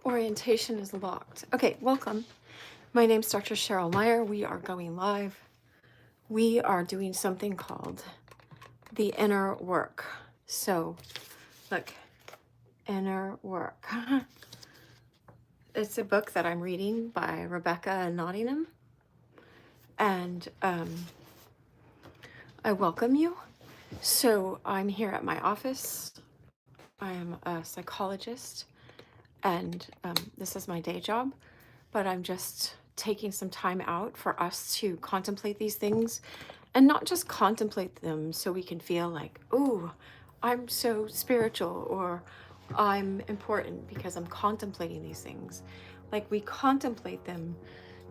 Orientation is locked. Okay, welcome. My name's Dr. Cheryl Meier. We are going live. We are doing something called the inner work. So, look, inner work. It's a book that I'm reading by Rebecca Nottingham. And I welcome you. So, I'm here at my office. I am a psychologist, and this is my day job. But I'm just taking some time out for us to contemplate these things and not just contemplate them so we can feel like, oh, I'm so spiritual or I'm important because I'm contemplating these things. Like we contemplate them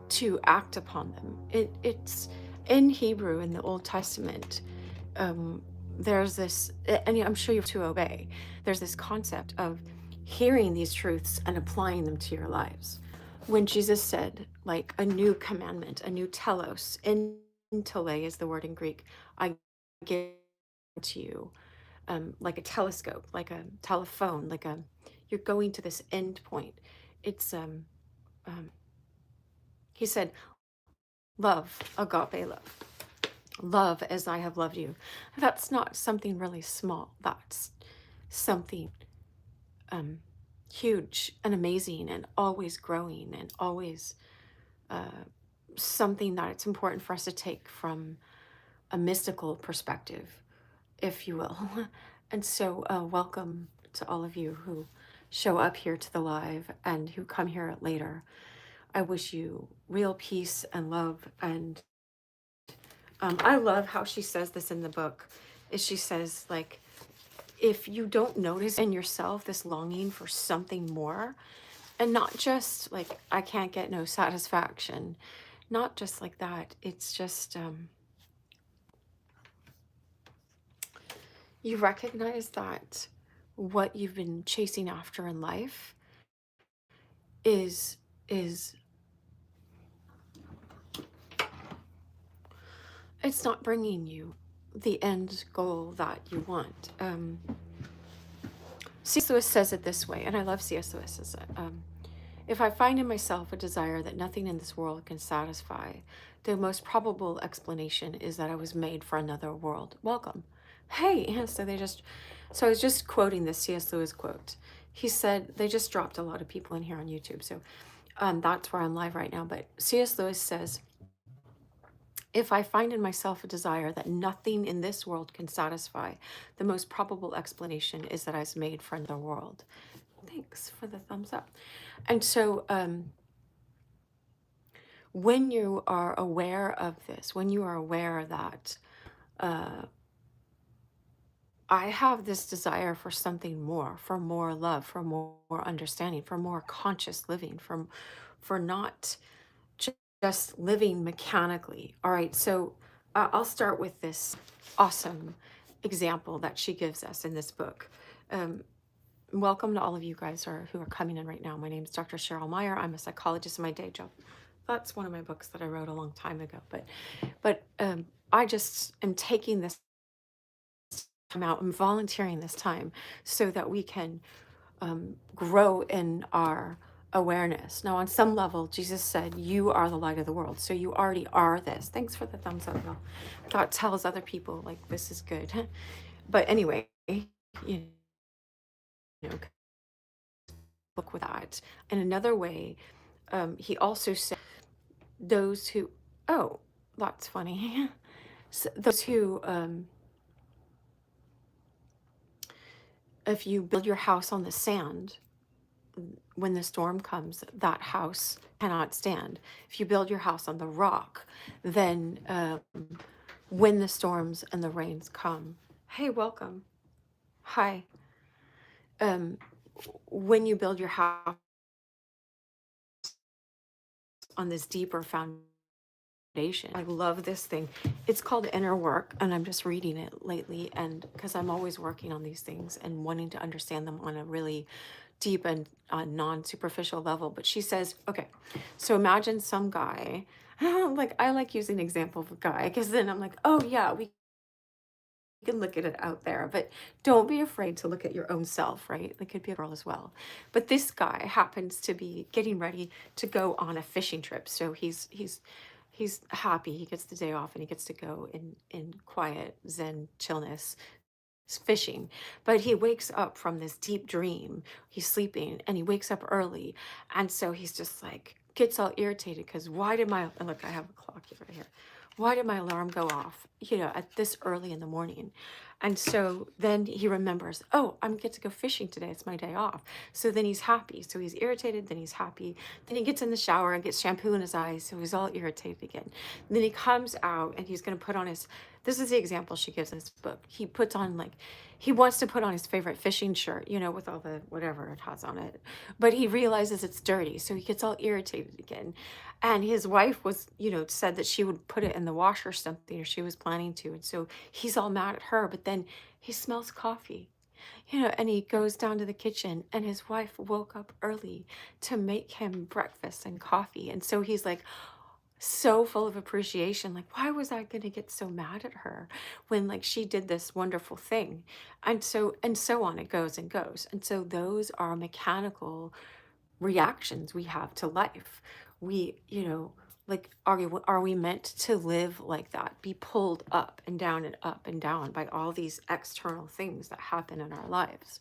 to act upon them. It's in Hebrew in the Old Testament. Um, there's this, and I'm sure you have to obey. There's this concept of hearing these truths and applying them to your lives. When Jesus said, like a new commandment, a new telos, in tele is the word in Greek, I give to you, like a telescope, like a telephone, you're going to this end point. It's, um, he said, love, agape love. Love as I have loved you. That's not something really small. That's something um, huge and amazing and always growing and always uh, something that it's important for us to take from a mystical perspective, if you will. And so, welcome to all of you who show up here to the live and who come here later. I wish you real peace and love and I love how she says this in the book. Is she says like, if you don't notice in yourself this longing for something more, and not just like I can't get no satisfaction, not just like that. It's just you recognize that what you've been chasing after in life is it's not bringing you the end goal that you want. C.S. Lewis says it this way, and I love C.S. Lewis. If I find in myself a desire that nothing in this world can satisfy, the most probable explanation is that I was made for another world. Welcome. Hey, yeah, so I was just quoting this C.S. Lewis quote. He said, they just dropped a lot of people in here on YouTube, so that's where I'm live right now. But C.S. Lewis says, if I find in myself a desire that nothing in this world can satisfy, the most probable explanation is that I was made for another world. Thanks for the thumbs up. And so when you are aware of this, when you are aware that uh, I have this desire for something more, for more love, for more understanding, for more conscious living, for not just living mechanically. All right, so I'll start with this awesome example that she gives us in this book. Um, Welcome to all of you guys who are coming in right now. My name is Dr. Cheryl Meier. I'm a psychologist in my day job. That's one of my books that I wrote a long time ago. But I just am taking this time out. I'm volunteering this time so that we can grow in our awareness. Now, on some level, Jesus said, "You are the light of the world." So you already are this. Thanks for the thumbs up, y'all. God tells other people like this is good. But anyway, you know, look with that. And another way, he also said, those who, oh, that's funny. So those who, if you build your house on the sand, when the storm comes, that house cannot stand. If you build your house on the rock, then when the storms and the rains come, hey, welcome. Hi. Um, when you build your house on this deeper foundation, I love this thing. It's called Inner Work, and I'm just reading it lately, and because I'm always working on these things and wanting to understand them on a really deep and non-superficial level. But she says, okay, so imagine some guy, like I like using an example of a guy because then I'm like, oh yeah, we can look at it out there, but don't be afraid to look at your own self, right? It could be a girl as well. But this guy happens to be getting ready to go on a fishing trip. So he's happy. He gets the day off and he gets to go in quiet Zen chillness fishing. But he wakes up from this deep dream. He's sleeping and he wakes up early. And so he's just like gets all irritated because why did my look, I have a clock right here. Why did my alarm go off, at this early in the morning? And so then he remembers, oh, I'm get to go fishing today. It's my day off. So then he's happy. So he's irritated, then he's happy. Then he gets in the shower and gets shampoo in his eyes. So he's all irritated again. And then he comes out and he's going to put on his, this is the example she gives in this book. He puts on like, he wants to put on his favorite fishing shirt, with all the whatever it has on it. But he realizes it's dirty. So he gets all irritated again. And his wife was, said that she would put it in the wash or something, or she was planning to. And so he's all mad at her. But then he smells coffee, and he goes down to the kitchen and his wife woke up early to make him breakfast and coffee. And so he's like, so full of appreciation, like why was I going to get so mad at her when like she did this wonderful thing? And so on, it goes and goes. And so those are mechanical reactions we have to life. We, like are we meant to live like that, be pulled up and down by all these external things that happen in our lives?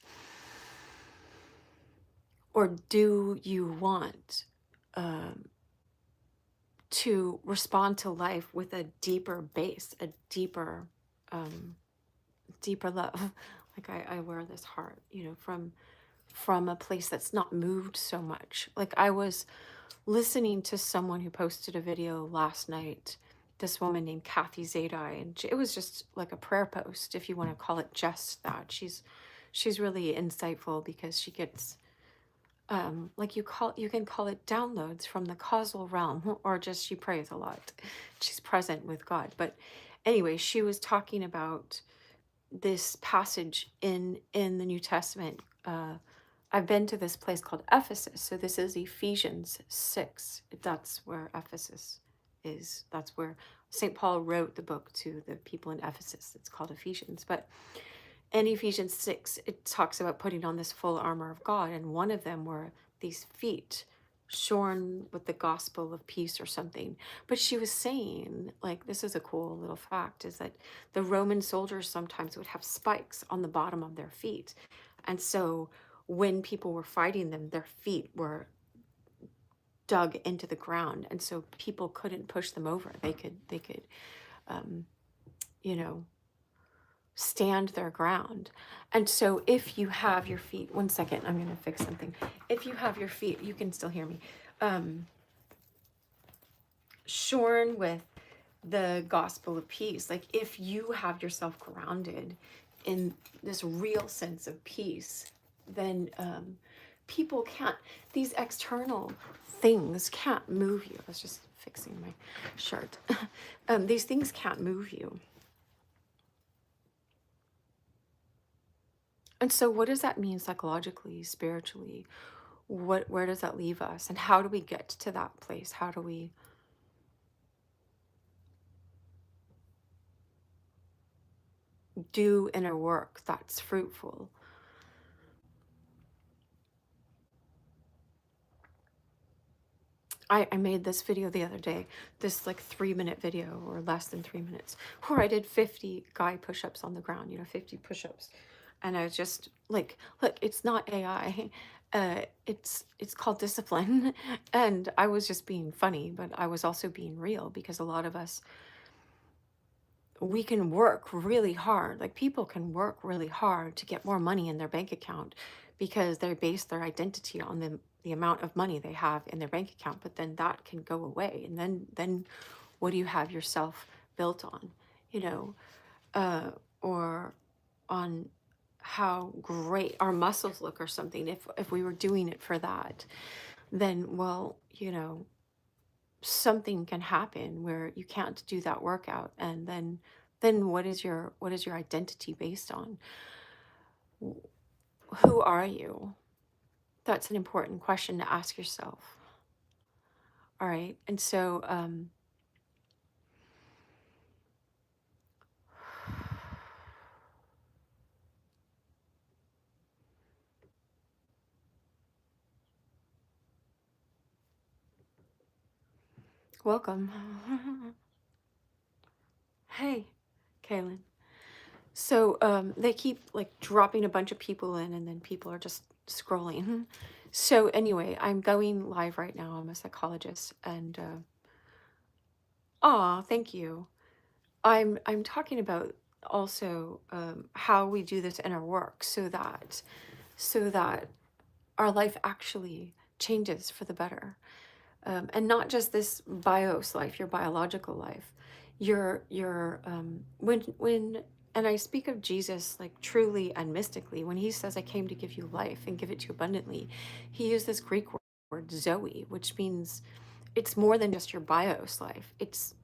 Or do you want to respond to life with a deeper base, a um, deeper love? Like I wear this heart, from a place that's not moved so much. Like I was listening to someone who posted a video last night, this woman named Kathy Zadai, and it was just like a prayer post, if you want to call it just that. She's really insightful because she gets like you can call it downloads from the causal realm, or just she prays a lot. She's present with God. But anyway, she was talking about this passage in the New Testament. I've been to this place called Ephesus. So this is Ephesians 6. That's where Ephesus is. That's where St. Paul wrote the book to the people in Ephesus. It's called Ephesians. But in Ephesians 6, it talks about putting on this full armor of God. And one of them were these feet shorn with the gospel of peace or something. But she was saying, like, this is a cool little fact, is that the Roman soldiers sometimes would have spikes on the bottom of their feet. And so when people were fighting them, their feet were dug into the ground. And so people couldn't push them over. They could, um, you know, stand their ground. And so if you have your feet, one second, I'm going to fix something. If you have your feet, you can still hear me, shorn with the gospel of peace, like if you have yourself grounded in this real sense of peace, then people can't, these external things can't move you. I was just fixing my shirt. These things can't move you. And so what does that mean psychologically, spiritually? Where does that leave us? And how do we get to that place? How do we do inner work that's fruitful? I made this video the other day, this like 3-minute video or less than 3 minutes, where I did 50 guy push-ups on the ground, 50 push-ups. And I was just like, look, it's not AI. It's called discipline. And I was just being funny, but I was also being real, because a lot of us, we can work really hard. Like people can work really hard to get more money in their bank account because they base their identity on the amount of money they have in their bank account. But then that can go away. And then what do you have yourself built on, or on how great our muscles look or something? If we were doing it for that, then, well, something can happen where you can't do that workout. And then what is your identity based on? Who are you? That's an important question to ask yourself. All right. And so Welcome. Hey, Kaylin. So they keep like dropping a bunch of people in, and then people are just scrolling. So anyway, I'm going live right now. I'm a psychologist, and thank you. I'm talking about also how we do this inner work, so that our life actually changes for the better. And not just this bios life, your biological life, your when and I speak of Jesus like truly and mystically when he says I came to give you life and give it to you abundantly. He used this Greek word zoe, which means it's more than just your bios life. It's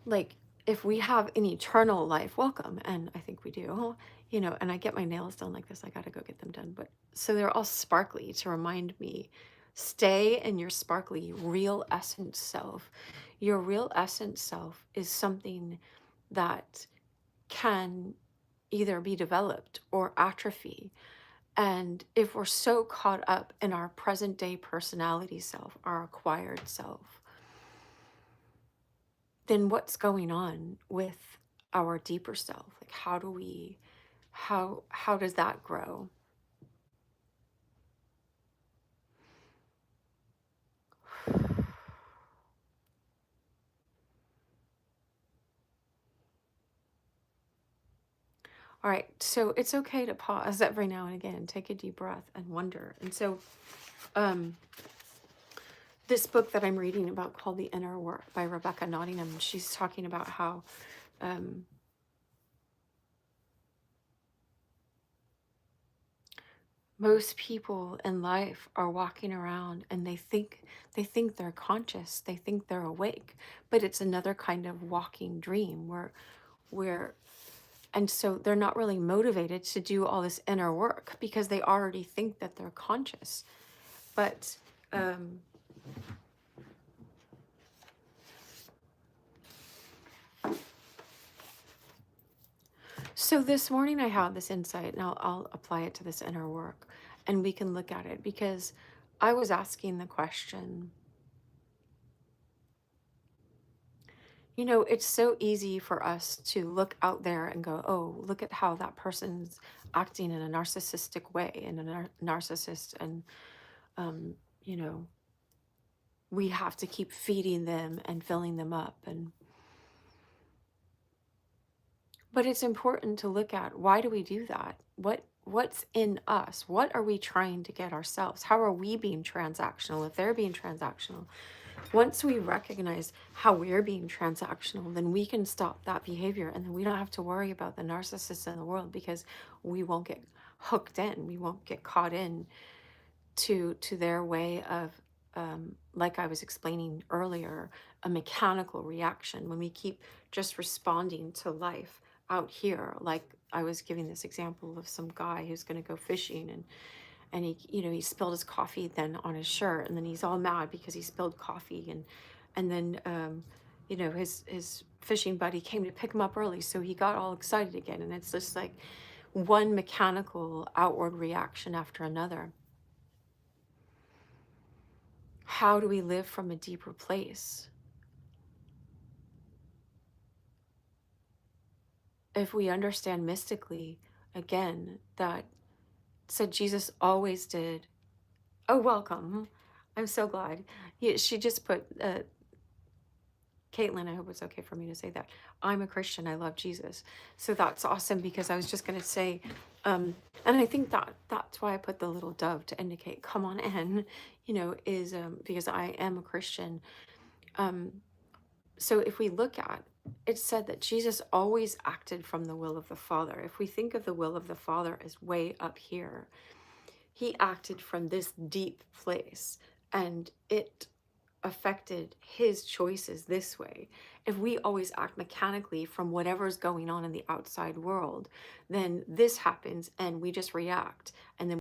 like if we have an eternal life, welcome, and I think we do, and I get my nails done like this. I got to go get them done, but so they're all sparkly to remind me, stay in your sparkly real essence self. Your real essence self is something that can either be developed or atrophy. And if we're so caught up in our present day personality self, our acquired self, then what's going on with our deeper self? Like how does that grow? All right, so it's okay to pause every now and again, take a deep breath and wonder. And so um this book that I'm reading about called The Inner Work by Rebecca Nottingham, she's talking about how um most people in life are walking around and they think they're conscious, they think they're awake, but it's another kind of walking dream where and so they're not really motivated to do all this inner work because they already think that they're conscious. But um so this morning I had this insight, and I'll apply it to this inner work, and we can look at it because I was asking the question. It's so easy for us to look out there and go, oh, look at how that person's acting in a narcissistic way, and a narcissist, and, um, you know, we have to keep feeding them and filling them up. But it's important to look at, why do we do that? What's in us? What are we trying to get ourselves? How are we being transactional if they're being transactional? Once we recognize how we're being transactional, then we can stop that behavior, and then we don't have to worry about the narcissists in the world because we won't get hooked in. We won't get caught in to their way of, like I was explaining earlier, a mechanical reaction when we keep just responding to life out here. Like I was giving this example of some guy who's going to go fishing, and he spilled his coffee then on his shirt, and then he's all mad because he spilled coffee, and then his fishing buddy came to pick him up early, so he got all excited again, and it's just like one mechanical outward reaction after another. How do we live from a deeper place? If we understand mystically, again, that said Jesus always did. Oh, welcome. I'm so glad. Yeah, she just put, Caitlin, I hope it's okay for me to say that. I'm a Christian. I love Jesus. So that's awesome, because I was just going to say, and I think that's why I put the little dove to indicate, come on in, is because I am a Christian. So if we look at, it said that Jesus always acted from the will of the Father. If we think of the will of the Father as way up here, he acted from this deep place, and it affected his choices this way. If we always act mechanically from whatever's going on in the outside world, then this happens and we just react, and then